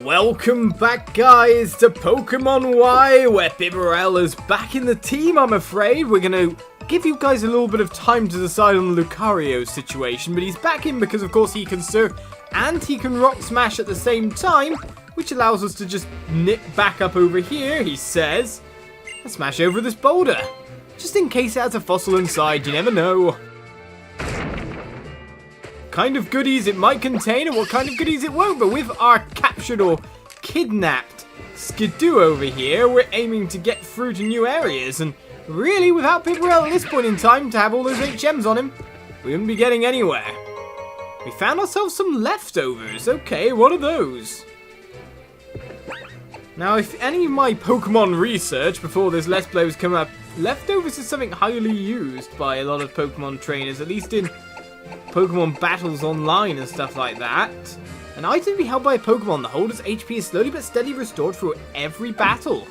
Welcome back, guys, to Pokemon Y, where Bibarel is back in the team, I'm afraid. We're going to give you guys a little bit of time to decide on the Lucario situation, but he's back in because, of course, he can Surf and he can Rock Smash at the same time, which allows us to just nip back up over here, he says, and smash over this boulder. Just in case it has a fossil inside, you never know. Kind of goodies it might contain and what kind of goodies it won't, but with our captured or kidnapped Skidoo over here, we're aiming to get through to new areas, and really without Bibarel at this point in time to have all those HMs on him, we wouldn't be getting anywhere. We found ourselves some leftovers. Okay, what are those? Now, if any of my Pokemon research before this Let's Play was coming up, leftovers is something highly used by a lot of Pokemon trainers, at least in Pokemon battles online and stuff like that. An item to be held by a Pokemon, the holder's HP is slowly but steadily restored through every battle.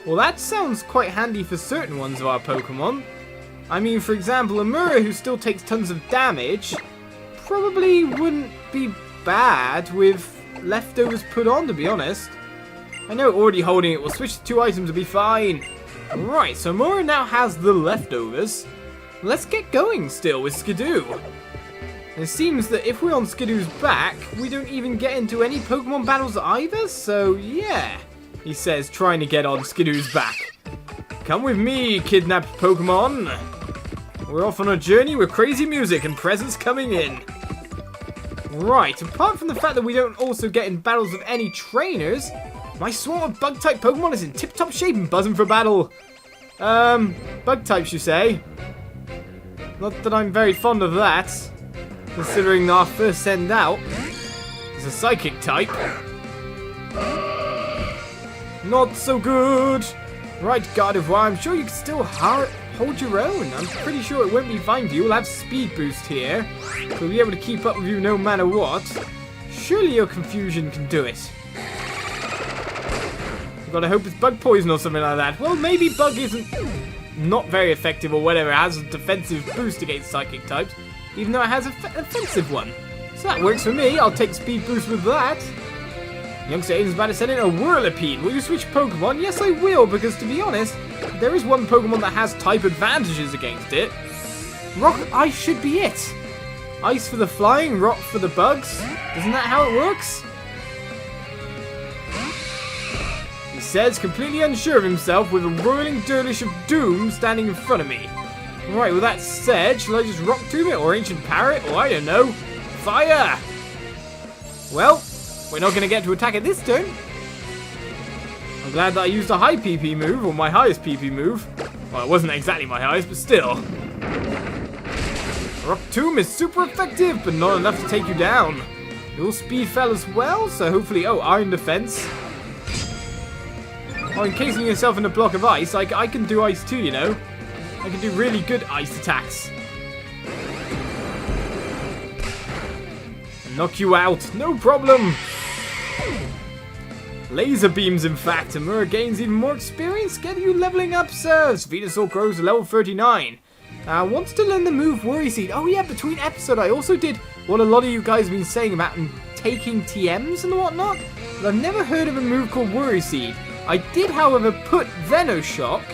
Well, that sounds quite handy for certain ones of our Pokemon. I mean, for example, Amura, who still takes tons of damage, probably wouldn't be bad with leftovers put on, to be honest. I know already holding it will switch to 2 items to be fine. Right, so Amura now has the leftovers. Let's get going still with Skidoo. It seems that if we're on Skidoo's back, we don't even get into any Pokemon battles either, so yeah, he says, trying to get on Skidoo's back. Come with me, kidnapped Pokemon. We're off on a journey with crazy music and presents coming in. Right, apart from the fact that we don't also get in battles with any trainers, my swarm of bug-type Pokemon is in tip-top shape and buzzing for battle. Bug types, you say? Not that I'm very fond of that, considering our first send out is a psychic type. Not so good. Right, Gardevoir, I'm sure you can still hold your own. I'm pretty sure it won't be fine for you. We'll have speed boost here, so we'll be able to keep up with you no matter what. Surely your confusion can do it. I've got to hope it's bug poison or something like that. Well, maybe bug isn't not very effective or whatever. It has a defensive boost against psychic types, even though it has an offensive one. So that works for me. I'll take speed boost with that. Youngster Aiden's about to send in a Whirlipede. Will you switch Pokemon? Yes, I will, because to be honest, there is one Pokemon that has type advantages against it. Rock Ice should be it. Ice for the flying, Rock for the bugs. Isn't that how it works? He says, completely unsure of himself, with a roiling dirtish of doom standing in front of me. Right, with that said, shall I just Rock Tomb it, or Ancient Parrot, or I don't know, Fire! Well, we're not going to get to attack it this turn. I'm glad that I used a high PP move, or my highest PP move. Well, it wasn't exactly my highest, but still. Rock Tomb is super effective, but not enough to take you down. Your speed fell as well, so hopefully, Iron Defense. Oh, encasing yourself in a block of ice, I can do ice too, you know. I can do really good ice attacks. And knock you out, no problem. Laser beams, in fact. Amura gains even more experience, getting you leveling up, sirs. Venusaur grows to level 39. Wants to learn the move Worry Seed. Oh yeah, between episodes I also did what a lot of you guys have been saying about taking TMs and whatnot. But I've never heard of a move called Worry Seed. I did, however, put Venoshock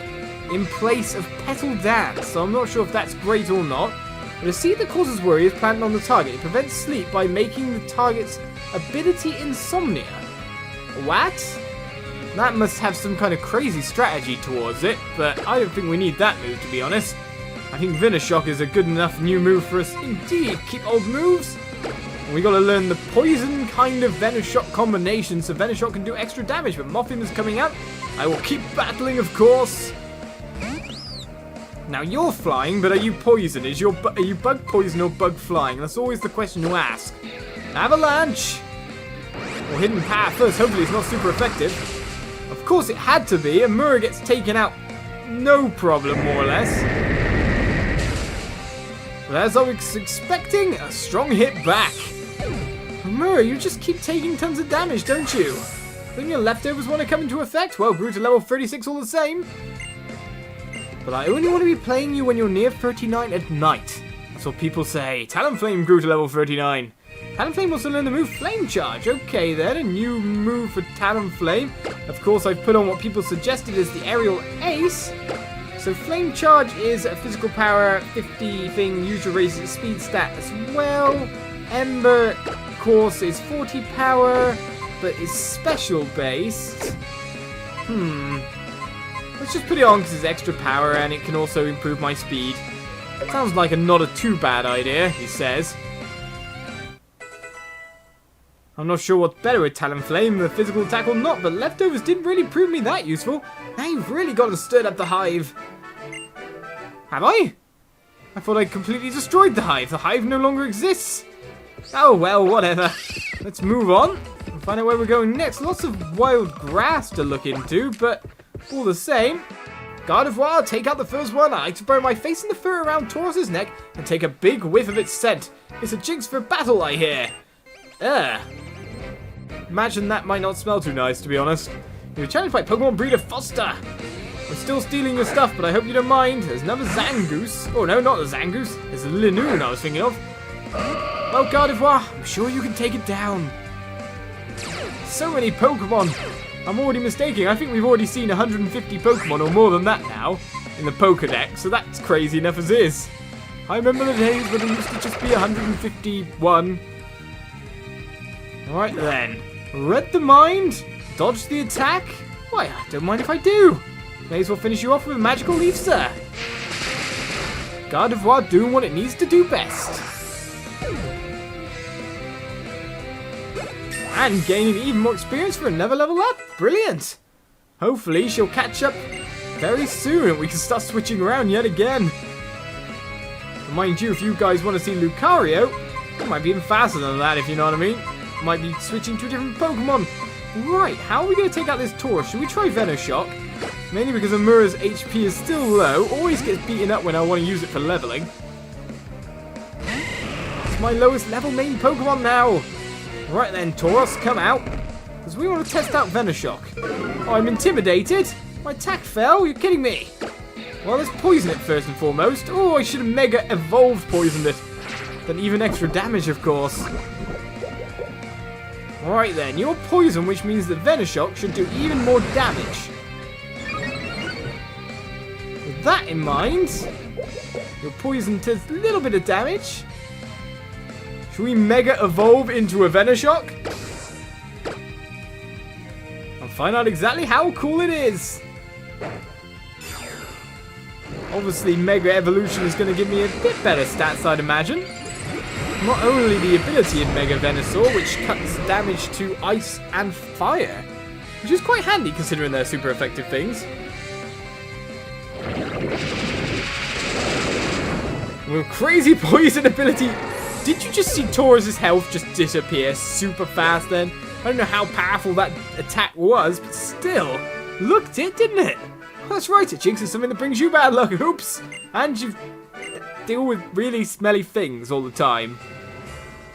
in place of Petal Dance, so I'm not sure if that's great or not. But a seed that causes worry is planted on the target. It prevents sleep by making the target's ability insomnia. What? That must have some kind of crazy strategy towards it, but I don't think we need that move, to be honest. I think Venoshock is a good enough new move for us. Indeed, keep old moves. We gotta learn the poison kind of Venoshock combination, so Venoshock can do extra damage, but Mothim is coming out. I will keep battling, of course. Now you're flying, but are you poison? Are you bug poison or bug flying? That's always the question to ask. Avalanche! Or Hidden Power first, hopefully it's not super effective. Of course it had to be, Amura gets taken out no problem, more or less. But as I was expecting, a strong hit back. Amura, you just keep taking tons of damage, don't you? Then your leftovers want to come into effect? Well, grew to level 36 all the same. But I only want to be playing you when you're near 39 at night. That's what people say. Talonflame grew to level 39. Talonflame wants to learn the move Flame Charge. Okay then, a new move for Talonflame. Of course, I've put on what people suggested as the Aerial Ace. So Flame Charge is a physical power 50 thing, usually raises its speed stat as well. Ember, of course, is 40 power, but is special based. Let's just put it on because it's extra power and it can also improve my speed. Sounds like not a too bad idea, he says. I'm not sure what's better with Talonflame, the physical attack or not, but Leftovers didn't really prove me that useful. Now you've really got to stir up the hive. Have I? I thought I completely destroyed the hive. The hive no longer exists. Oh well, whatever. Let's move on and find out where we're going next. Lots of wild grass to look into, but all the same. Gardevoir, take out the first one. I like to burn my face in the fur around Taurus's neck and take a big whiff of its scent. It's a jinx for battle, I hear. Imagine that might not smell too nice, to be honest. You're challenged by Pokemon breeder Foster. I'm still stealing your stuff, but I hope you don't mind. There's another Zangoose. Oh no, not the Zangoose. There's a Linoon I was thinking of. Well, Gardevoir, I'm sure you can take it down. So many Pokemon. I'm already mistaken. I think we've already seen 150 Pokemon or more than that now in the Pokedex, so that's crazy enough as is. I remember the days when there used to just be 151. Alright then. Read the mind? Dodge the attack? Why, I don't mind if I do. May as well finish you off with a Magical Leaf, sir. Gardevoir doing what it needs to do best. And gaining even more experience for another level up. Brilliant. Hopefully she'll catch up very soon and we can start switching around yet again. And mind you, if you guys want to see Lucario, it might be even faster than that, if you know what I mean. Might be switching to a different Pokemon. Right, how are we going to take out this Taurus? Should we try Venoshock? Mainly because Amura's HP is still low. Always gets beaten up when I want to use it for leveling. It's my lowest level main Pokemon now. Right then, Taurus, come out. Because we want to test out Venoshock. Oh, I'm intimidated. My attack fell. You're kidding me. Well, let's poison it first and foremost. Oh, I should have Mega Evolved poisoned it. Then even extra damage, of course. Alright then, you're poison, which means that Venoshock should do even more damage. With that in mind, your poison does a little bit of damage. Should we Mega Evolve into a Venoshock? And find out exactly how cool it is. Obviously, Mega Evolution is going to give me a bit better stats, I'd imagine. Not only the ability in Mega Venusaur, which cuts damage to ice and fire, which is quite handy considering they're super effective things. With crazy poison ability. Did you just see Taurus's health just disappear super fast then? I don't know how powerful that attack was, but still, looked it, didn't it? Oh, that's right, a jinx is something that brings you bad luck. Oops. And you deal with really smelly things all the time.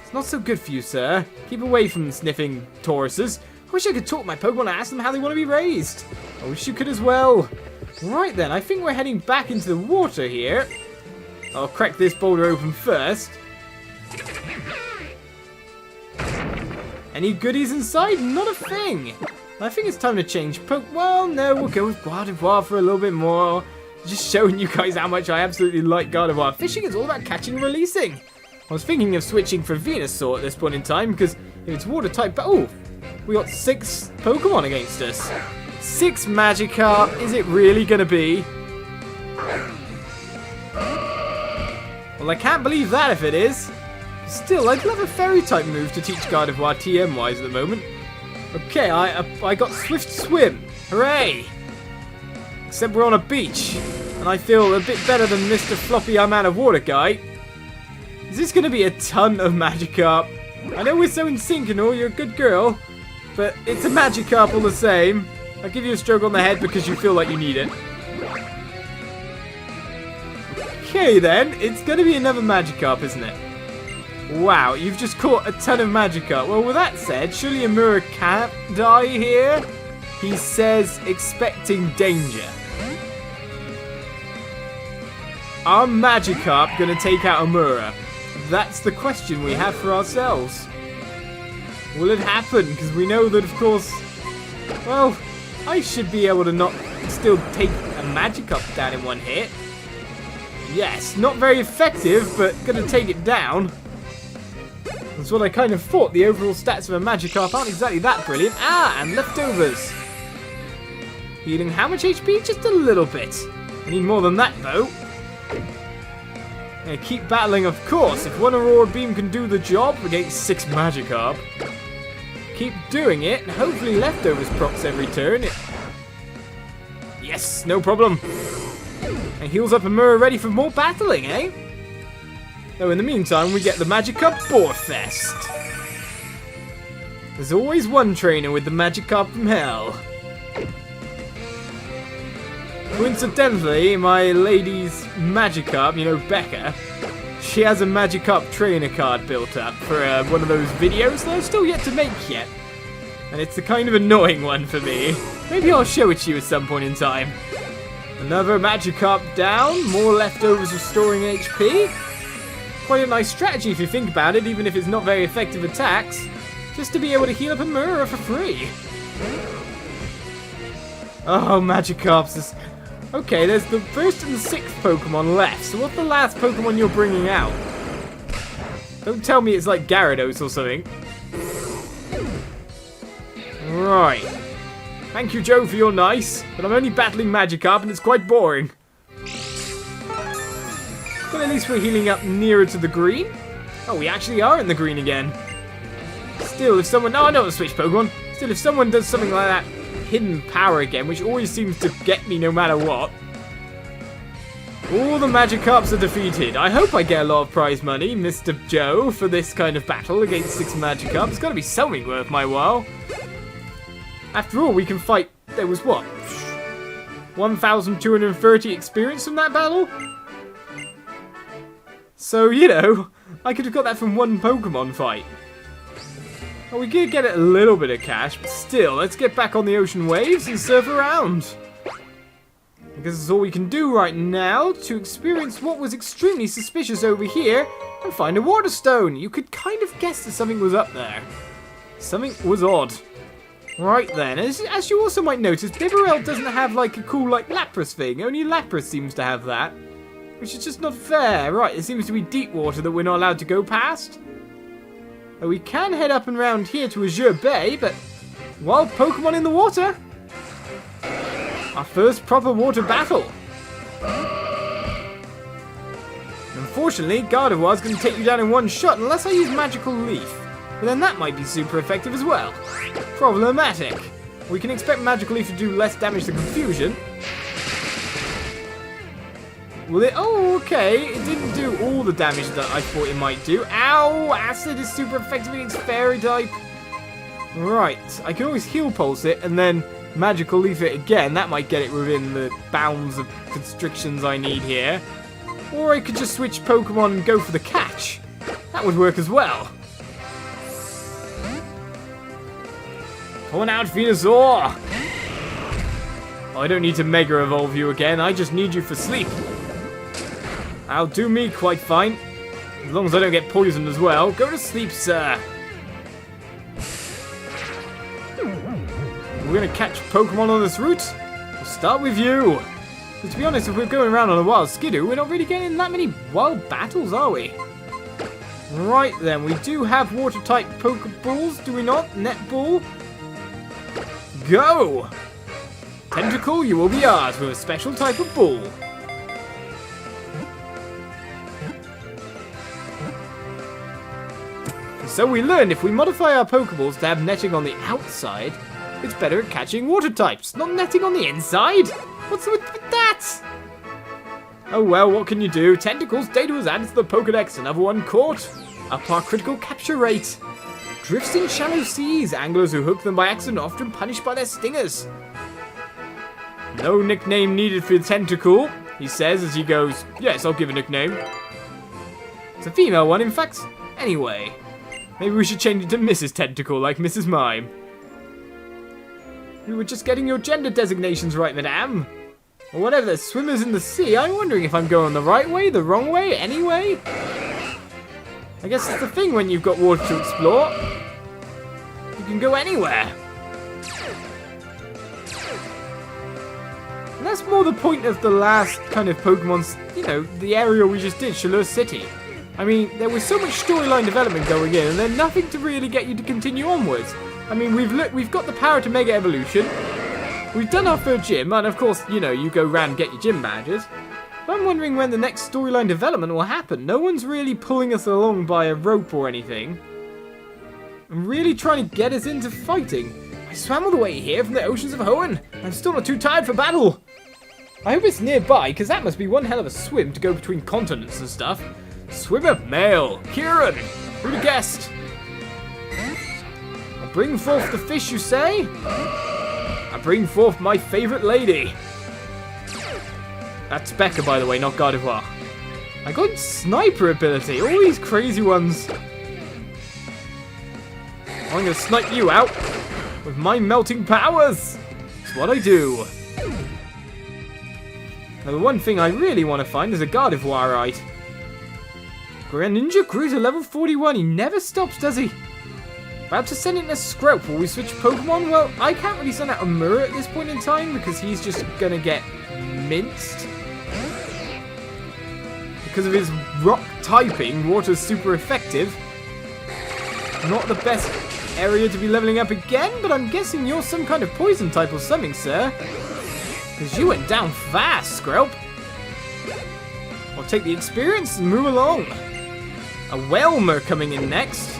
It's not so good for you, sir. Keep away from sniffing Tauruses. I wish I could talk to my Pokemon and ask them how they want to be raised. I wish you could as well. Right then, I think we're heading back into the water here. I'll crack this boulder open first. Any goodies inside? Not a thing. I think it's time to change Well, no, we'll go with Gardevoir for a little bit more. Just showing you guys how much I absolutely like Gardevoir. Fishing is all about catching and releasing. I was thinking of switching for Venusaur at this point in time, because if it's water type, but oh, we got 6 Pokemon against us. 6 Magikarp, is it really going to be? Well, I can't believe that if it is. Still, I'd love a Fairy type move to teach Gardevoir TM-wise at the moment. Okay, I got Swift Swim. Hooray! Except we're on a beach, and I feel a bit better than Mr. Floppy I'm out of water guy. Is this going to be a ton of Magikarp? I know we're so in sync and all, you're a good girl, but it's a Magikarp all the same. I'll give you a stroke on the head because you feel like you need it. Okay then, it's going to be another Magikarp, isn't it? Wow, you've just caught a ton of Magikarp. Well, with that said, surely Amura can't die here? He says, expecting danger. Are Magikarp going to take out Amura? That's the question we have for ourselves. Will it happen? Because we know that, of course, well, I should be able to not still take a Magikarp down in one hit. Yes, not very effective, but gonna take it down. That's what I kind of thought. The overall stats of a Magikarp aren't exactly that brilliant. Ah, and leftovers. Healing how much HP? Just a little bit. I need more than that, though. And keep battling, of course. If one Aurora Beam can do the job against 6 Magikarp, keep doing it, and hopefully leftovers procs every turn. Yes, no problem. And heals up a mirror ready for more battling, eh? Though in the meantime, we get the Magikarp Boarfest. There's always one trainer with the Magikarp from hell. Coincidentally, my lady's Magikarp, you know, Becca, she has a Magikarp trainer card built up for one of those videos that I've still yet to make yet. And it's the kind of annoying one for me. Maybe I'll show it to you at some point in time. Another Magikarp down, more leftovers restoring HP. Quite a nice strategy if you think about it, even if it's not very effective attacks. Just to be able to heal up a mirror for free. Oh, Magikarps. Okay, there's the 1st and the 6th Pokemon left. So what's the last Pokemon you're bringing out? Don't tell me it's like Gyarados or something. Right. Thank you, Joe, for your nice, but I'm only battling Magikarp and it's quite boring. But at least we're healing up nearer to the green. Oh, we actually are in the green again. Still, if someone... Oh, I know how to switch Pokemon. Still, if someone does something like that, hidden power again, which always seems to get me no matter what. All the Magikarps are defeated. I hope I get a lot of prize money, Mr. Joe, for this kind of battle against 6 Magikarps. It's got to be something worth my while. After all, we can fight... There was what? 1,230 experience from that battle? So, you know, I could have got that from one Pokemon fight. Well, we did get a little bit of cash, but still, let's get back on the ocean waves and surf around. Because it's all we can do right now to experience what was extremely suspicious over here and find a water stone. You could kind of guess that something was up there. Something was odd. Right then, as you also might notice, Bibarel doesn't have like a cool like Lapras thing. Only Lapras seems to have that. Which is just not fair. Right, it seems to be deep water that we're not allowed to go past. We can head up and around here to Azure Bay, but wild Pokemon in the water. Our first proper water battle. Unfortunately, Gardevoir's going to take you down in one shot unless I use Magical Leaf. But then that might be super effective as well. Problematic. We can expect Magical Leaf to do less damage to Confusion. Will it? Oh, okay. It didn't do all the damage that I thought it might do. Ow! Acid is super effective against Fairy type. Right. I can always Heal Pulse it and then Magical Leaf it again. That might get it within the bounds of constrictions I need here. Or I could just switch Pokemon and go for the catch. That would work as well. Come on out, Venusaur! Oh, I don't need to Mega Evolve you again. I just need you for sleep. I'll do me quite fine. As long as I don't get poisoned as well. Go to sleep, sir. We're going to catch Pokemon on this route. We'll start with you. But to be honest, if we're going around on a wild Skidoo, we're not really getting that many wild battles, are we? Right then, we do have water-type Pokeballs, do we not? Netball. Go! Tentacle, you will be ours with a special type of ball. So we learned if we modify our Pokeballs to have netting on the outside, it's better at catching water types, not netting on the inside. What's with that? Oh well, what can you do? Tentacles data was added to the Pokedex, another one caught. Up our critical capture rate. Drifts in shallow seas. Anglers who hook them by accident are often punished by their stingers. No nickname needed for the Tentacle, he says as he goes, yes, I'll give a nickname. It's a female one, in fact. Anyway, maybe we should change it to Mrs. Tentacle, like Mrs. Mime. You were just getting your gender designations right, madame. Or whatever, there's swimmers in the sea. I'm wondering if I'm going the right way, the wrong way, anyway? I guess it's the thing when you've got water to explore. You can go anywhere. And that's more the point of the last kind of Pokemon's, you know, the area we just did, Shalur City. I mean, there was so much storyline development going in, and then nothing to really get you to continue onwards. I mean, we've got the power to Mega Evolution. We've done our third gym, and of course, you know, you go round and get your gym badges. But I'm wondering when the next storyline development will happen. No one's really pulling us along by a rope or anything. I'm really trying to get us into fighting. I swam all the way here from the oceans of Hoenn. I'm still not too tired for battle. I hope it's nearby, because that must be one hell of a swim to go between continents and stuff. Swimmer male, Kieran. Who'd have guessed? I'll bring forth the fish, you say? I bring forth my favourite lady. That's Becca, by the way, not Gardevoir. I got sniper ability, all these crazy ones. I'm gonna snipe you out with my melting powers. That's what I do. Now, the one thing I really want to find is a Gardevoirite. Greninja grew to level 41. He never stops, does he? About to send it in a Scrope. Will we switch Pokemon? Well, I can't really send out a Mirror at this point in time because he's just going to get minced. Because of his rock typing, water's super effective. Not the best area to be leveling up again, but I'm guessing you're some kind of poison type or something, sir. Because you went down fast, Scrope. I'll take the experience and move along. A Whelmer coming in next.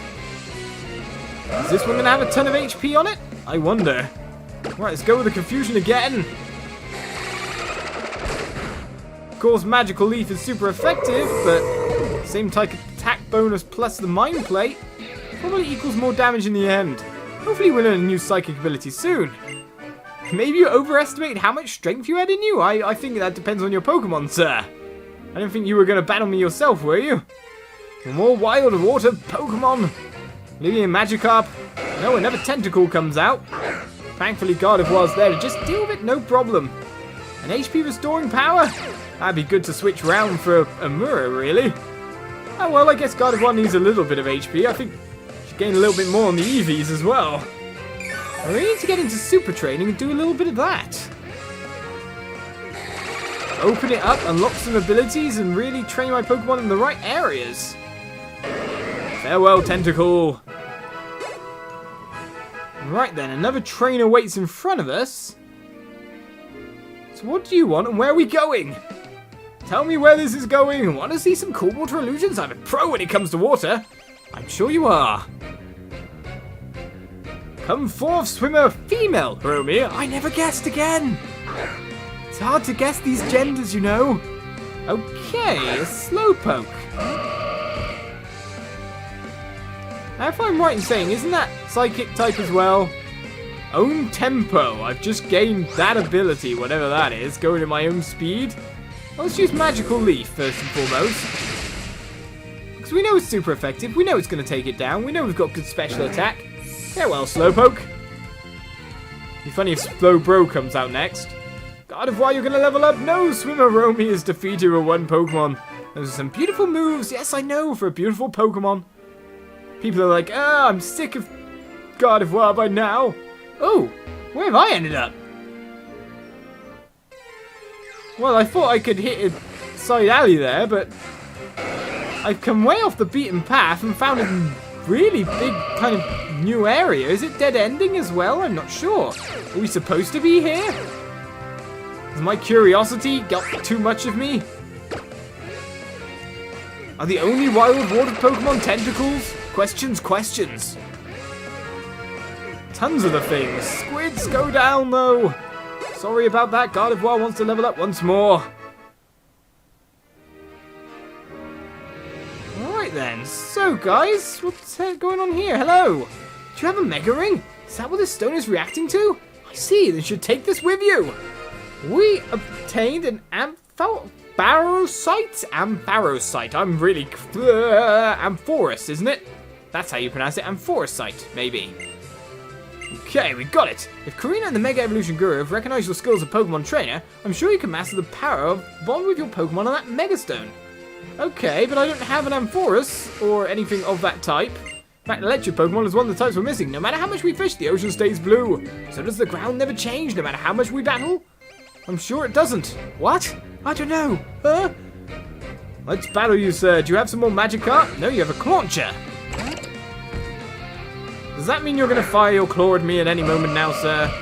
Is this one going to have a ton of HP on it? I wonder. Right, let's go with the confusion again. Of course, Magical Leaf is super effective, but same type of attack bonus plus the Mind Plate probably equals more damage in the end. Hopefully we'll learn a new psychic ability soon. Maybe you overestimated how much strength you had in you? I think that depends on your Pokemon, sir. I don't think you were going to battle me yourself, were you? More wild water Pokemon. Maybe a Magikarp. No, another Tentacle comes out. Thankfully, Gardevoir's there to just deal with it, no problem. An HP restoring power? That'd be good to switch round for a Mirror, really. Oh, well, I guess Gardevoir needs a little bit of HP. I think she gained a little bit more on the EVs as well. I really need to get into super training and do a little bit of that. Open it up, unlock some abilities, and really train my Pokemon in the right areas. Farewell, Tentacle. Right then, another trainer waits in front of us. So what do you want and where are we going? Tell me where this is going. Want to see some cool water illusions? I'm a pro when it comes to water. I'm sure you are. Come forth, swimmer, female, Romeo. I never guessed again. It's hard to guess these genders, you know. Okay, a Slowpoke. Now, if I'm right in saying, isn't that Psychic type as well? Own Tempo. I've just gained that ability, whatever that is, going at my own speed. Let's use Magical Leaf first and foremost. Because we know it's super effective. We know it's going to take it down. We know we've got good special attack. Farewell, Slowpoke. Be funny if Slowbro comes out next. Gardevoir, you're going to level up. No, Swimmer Romy is defeated with one Pokemon. Those are some beautiful moves. Yes, I know, for a beautiful Pokemon. People are like, I'm sick of Gardevoir by now. Oh, where have I ended up? Well, I thought I could hit a side alley there, but I've come way off the beaten path and found a really big kind of new area. Is it dead ending as well? I'm not sure. Are we supposed to be here? Has my curiosity got too much of me? Are the only wild water Pokemon tentacles? Questions. Tons of the things. Squids go down though. Sorry about that. Gardevoir wants to level up once more. Alright then. So guys, what's going on here? Hello. Do you have a Mega Ring? Is that what this stone is reacting to? I see. Then you should take this with you. We obtained an Ampharosite. I'm really... Amphoros, isn't it? That's how you pronounce it. Ampharosite, maybe. Okay, we got it. If Karina and the Mega Evolution Guru have recognized your skills as a Pokemon trainer, I'm sure you can master the power of bond with your Pokemon on that Mega Stone. Okay, but I don't have an Amphoros or anything of that type. In fact, electric Pokemon is one of the types we're missing. No matter how much we fish, the ocean stays blue. So does the ground never change, no matter how much we battle? I'm sure it doesn't. What? I don't know. Huh? Let's battle you, sir. Do you have some more Magikarp? No, you have a Clauncher. Does that mean you're going to fire your claw at me at any moment now, sir?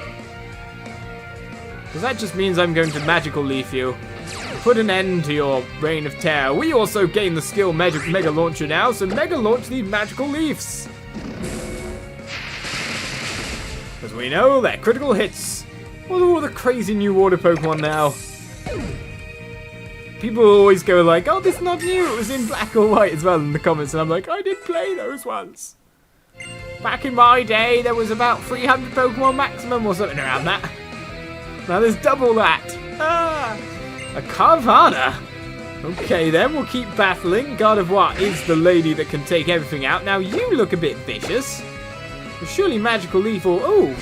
Because that just means I'm going to Magical Leaf you. Put an end to your reign of terror. We also gain the skill Mega Launcher now, so Mega Launch these Magical Leafs. Because we know they're critical hits. What are all the crazy new water Pokemon now? People always go like, oh, this is not new. It was in black or white as well in the comments. And I'm like, I did play those once. Back in my day, there was about 300 Pokemon maximum or something around that. Now there's double that. Ah, a Carvana. Okay, then we'll keep battling. Gardevoir is the lady that can take everything out. Now you look a bit vicious. But surely Magical Leaf or... Oh.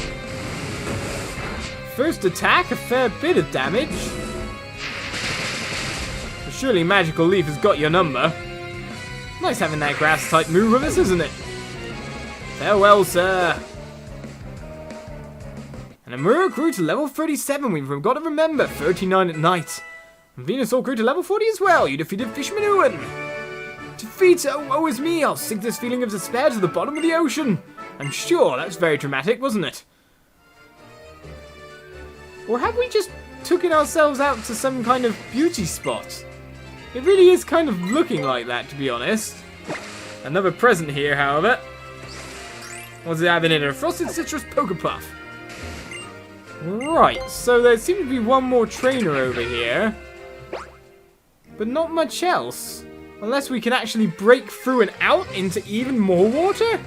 First attack, a fair bit of damage. But surely Magical Leaf has got your number. Nice having that grass type move with us, isn't it? Farewell, sir. And Amuro grew to level 37. We've got to remember 39 at night. And Venusaur grew to level 40 as well. You defeated Fishman Ewan. Defeat, oh, woe is me. I'll sink this feeling of despair to the bottom of the ocean. I'm sure that's very dramatic, wasn't it? Or have we just taken ourselves out to some kind of beauty spot? It really is kind of looking like that, to be honest. Another present here, however. What's it having in it? A Frosted Citrus Pokepuff. Right, so there seems to be one more trainer over here. But not much else. Unless we can actually break through and out into even more water?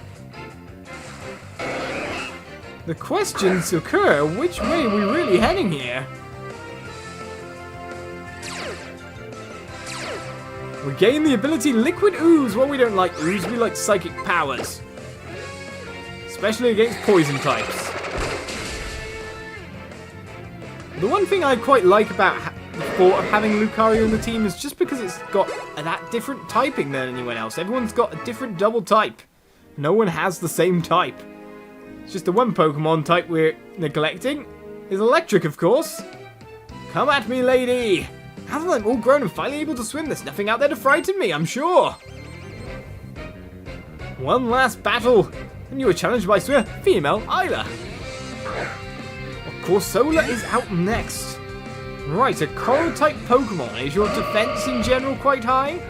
The questions occur, which way are we really heading here? We gain the ability Liquid Ooze. Well, we don't like ooze, we like psychic powers. Especially against poison types. The one thing I quite like about the thought of having Lucario in the team is just because it's got that different typing than anyone else. Everyone's got a different double type. No one has the same type. It's just the one Pokemon type we're neglecting is electric, of course. Come at me, lady. Now that I'm all grown and finally able to swim, there's nothing out there to frighten me, I'm sure. One last battle, and you were challenged by swimmer female Isla. Of course, Solar is out next. Right, a Coral-type Pokemon. Is your defense in general quite high?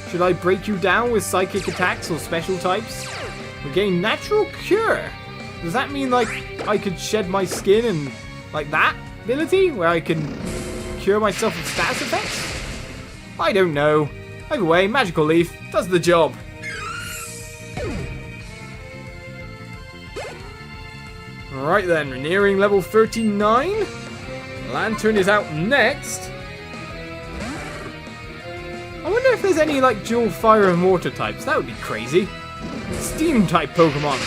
Should I break you down with psychic attacks or special types? We gain Natural Cure. Does that mean, like, I could shed my skin and, like, that ability? Where I can cure myself of status effects? I don't know. Either way, Magical Leaf does the job. Alright then, we're nearing level 39. Lantern is out next. I wonder if there's any, like, dual fire and water types. That would be crazy. Steam-type Pokemon.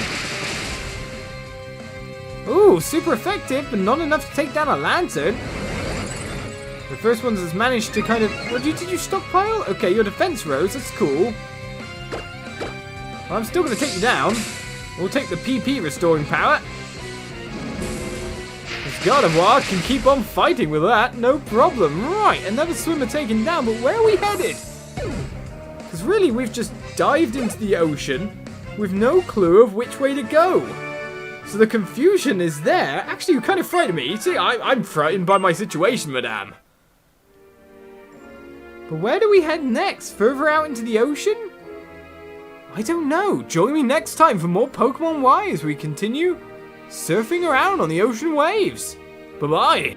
Ooh, super effective, but not enough to take down a Lantern. The first one has managed to kind of... What, did you stockpile? Okay, your defense rose. That's cool. Well, I'm still going to take you down. We'll take the PP restoring power. This Gardevoir can keep on fighting with that. No problem. Right, another swimmer taken down, but where are we headed? Because really, we've just dived into the ocean with no clue of which way to go. So the confusion is there. Actually, you kind of frightened me. You see, I'm frightened by my situation, madame. But where do we head next? Further out into the ocean? I don't know. Join me next time for more Pokemon Y as we continue surfing around on the ocean waves. Bye-bye.